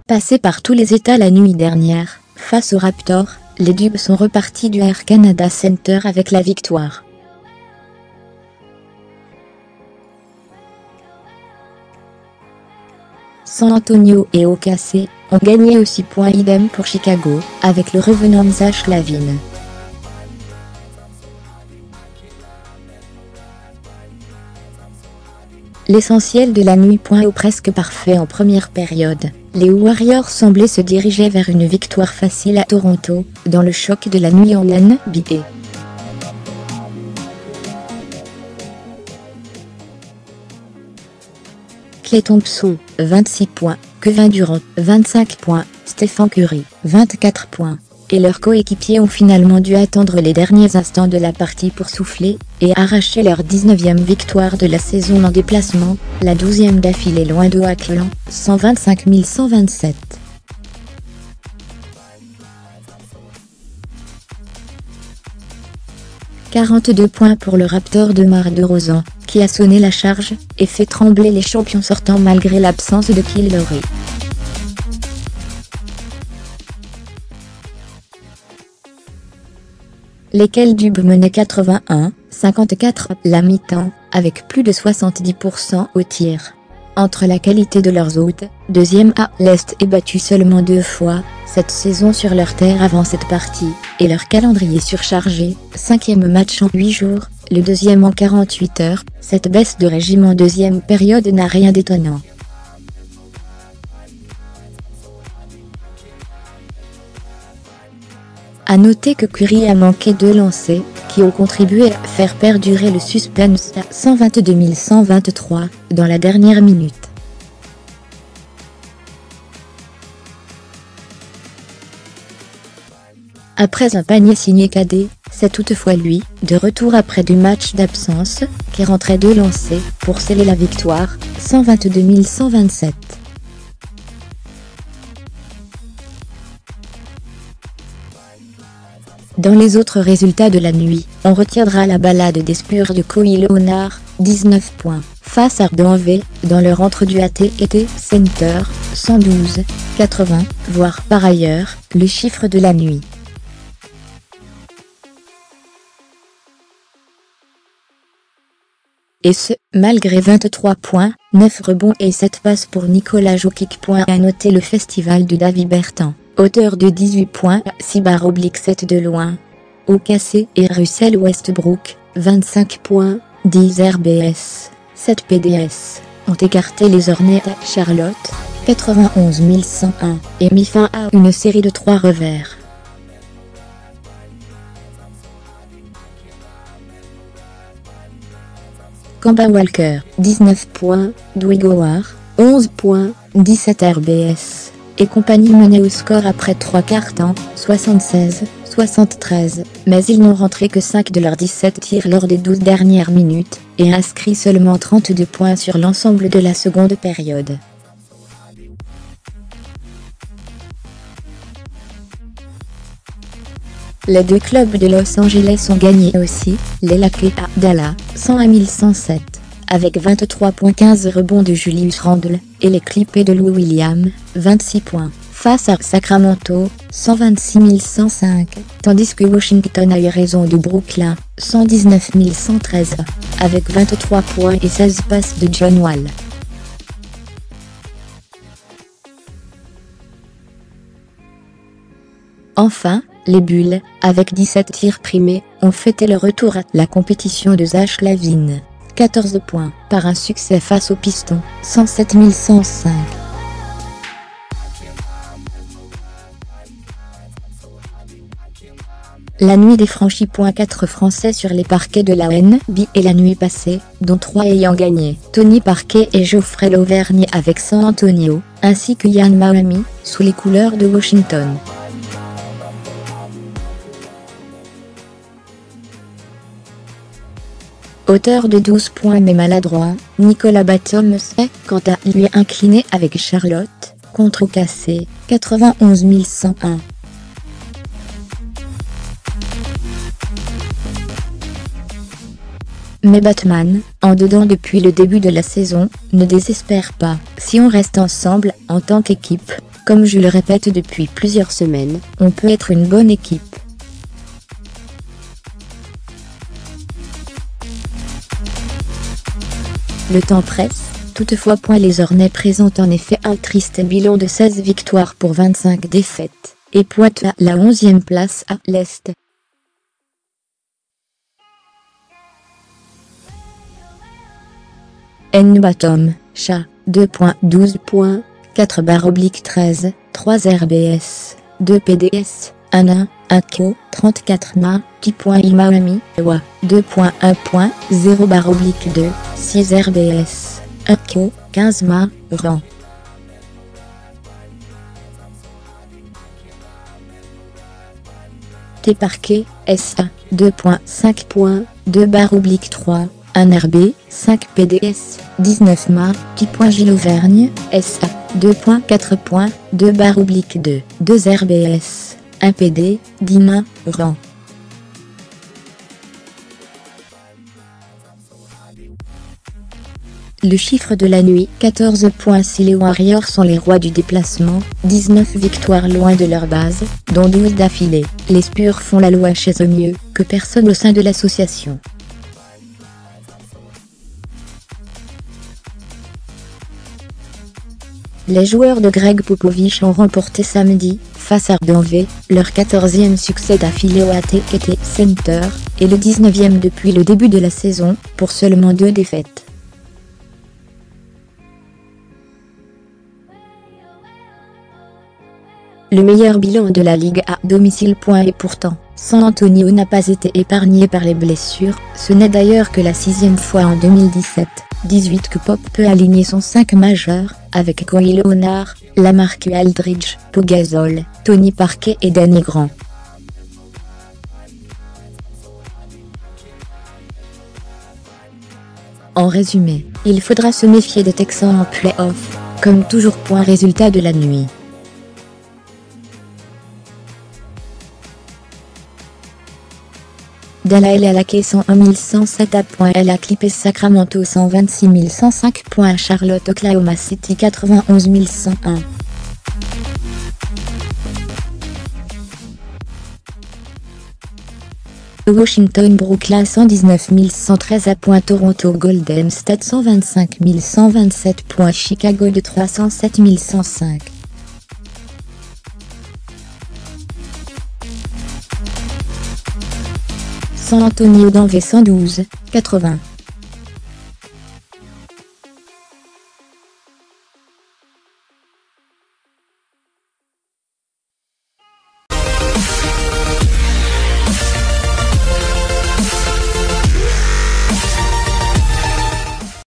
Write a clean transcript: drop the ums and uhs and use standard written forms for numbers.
Passé par tous les états la nuit dernière, face aux Raptors, les Dubs sont repartis du Air Canada Centre avec la victoire. San Antonio et OKC ont gagné aux 6 points, idem pour Chicago, avec le revenant Zach LaVine. L'essentiel de la nuit point au presque parfait en première période. Les Warriors semblaient se diriger vers une victoire facile à Toronto, dans le choc de la nuit en NBA. Klay Thompson, 26 points, Kevin Durant, 25 points, Stephen Curry, 24 points, et leurs coéquipiers ont finalement dû attendre les derniers instants de la partie pour souffler, et arracher leur 19e victoire de la saison en déplacement, la 12e d'affilée loin de Oakland, 125-127. « 42 points pour le Raptor de Mar DeRozan, qui a sonné la charge, et fait trembler les champions sortants malgré l'absence de Kyle Lowry. Lesquels Dubs menaient 81-54 la mi-temps, avec plus de 70% au tir. Entre la qualité de leurs hôtes, deuxième à l'Est et battu seulement 2 fois, cette saison sur leur terre avant cette partie, et leur calendrier surchargé, 5e match en 8 jours, le 2e en 48 heures, cette baisse de régime en deuxième période n'a rien d'étonnant. À noter que Curry a manqué 2 lancers, qui ont contribué à faire perdurer le suspense à 122-123 dans la dernière minute. Après un panier signé KD, c'est toutefois lui, de retour après 2 matchs d'absence, qui rentrait 2 lancers pour sceller la victoire, 122-127. Dans les autres résultats de la nuit, on retiendra la balade des Spurs de Kawhi Leonard, 19 points, face à Denver, dans leur entrevue à T&T Center, 112-80, voire par ailleurs, le chiffre de la nuit. Et ce, malgré 23 points, 9 rebonds et 7 passes pour Nikola Jokic. À noter le festival de David Bertan, auteur de 18 points, 6/7 de loin. OKC et Russell Westbrook, 25 points, 10 RBS, 7 PDS, ont écarté les Hornets à Charlotte, 91-101, et mis fin à une série de 3 revers. Kemba Walker, 19 points, Dwight Howard, 11 points, 17 RBS, et compagnie menait au score après 3 quarts-temps, 76-73, mais ils n'ont rentré que 5 de leurs 17 tirs lors des 12 dernières minutes, et inscrit seulement 32 points sur l'ensemble de la seconde période. Les 2 clubs de Los Angeles ont gagné aussi, les Lakers à Dallas, 101-107, avec 23.15 rebonds de Julius Randle, et les Clippers de Lou Williams, 26 points, face à Sacramento, 126-105, tandis que Washington a eu raison de Brooklyn, 119-113, avec 23 points et 16 passes de John Wall. Enfin, les Bulls, avec 17 tirs primés, ont fêté le retour à la compétition de Zach LaVine, 14 points, par un succès face aux Pistons, 107-105. La nuit des franchis. 4 Français sur les parquets de la NBA et la nuit passée, dont 3 ayant gagné, Tony Parker et Geoffrey Lauvergne avec San Antonio, ainsi que Ian Mahinmi, sous les couleurs de Washington. Auteur de 12 points mais maladroit, Nicolas Batum s'est quant à lui incliné avec Charlotte, contre OKC, 91-101. Mais Batman, en dedans depuis le début de la saison, ne désespère pas. Si on reste ensemble, en tant qu'équipe, comme je le répète depuis plusieurs semaines, on peut être une bonne équipe. Le temps presse, toutefois. Les Hornets présentent en effet un triste bilan de 16 victoires pour 25 défaites, et pointent à la 11e place à l'Est. N-Batom, Chat, 2.12.4/13, 3 RBS, 2 PDS, 1 Ako, 34 Ma, Ki.Imaami, Wa, 2.1.0/2, 6 RBS, Ako, 15 Ma, Ran. T Parquet, SA, 2.5.2/3, 1 RB, 5 PDS, 19 Ma, Ki.Gilles Auvergne, SA, 2.4.2/2, 2 RBS, 1 PD, 10 Ma, Ran. Le chiffre de la nuit, 14 points. Si les Warriors sont les rois du déplacement, 19 victoires loin de leur base, dont 12 d'affilée, les Spurs font la loi chez eux mieux que personne au sein de l'association. Les joueurs de Greg Popovich ont remporté samedi, face à Denver, leur 14e succès d'affilée au AT&T Center, et le 19e depuis le début de la saison, pour seulement 2 défaites. Le meilleur bilan de la ligue à domicile. Et pourtant, San Antonio n'a pas été épargné par les blessures. Ce n'est d'ailleurs que la 6e fois en 2017-18 que Pop peut aligner son 5 majeur, avec Kawhi Leonard, LaMarcus Aldridge, Pau Gasol, Tony Parker et Danny Grant. En résumé, il faudra se méfier des Texans en play-off, comme toujours. Résultat de la nuit. Dallas 101 107 à points. Elle a clippé Sacramento 126 105 points. Charlotte Oklahoma City 91 101. Washington Brooklyn 119 113 à points. Toronto Golden State 125 127 points. Chicago de 307 105. San Antonio Denver 112 80.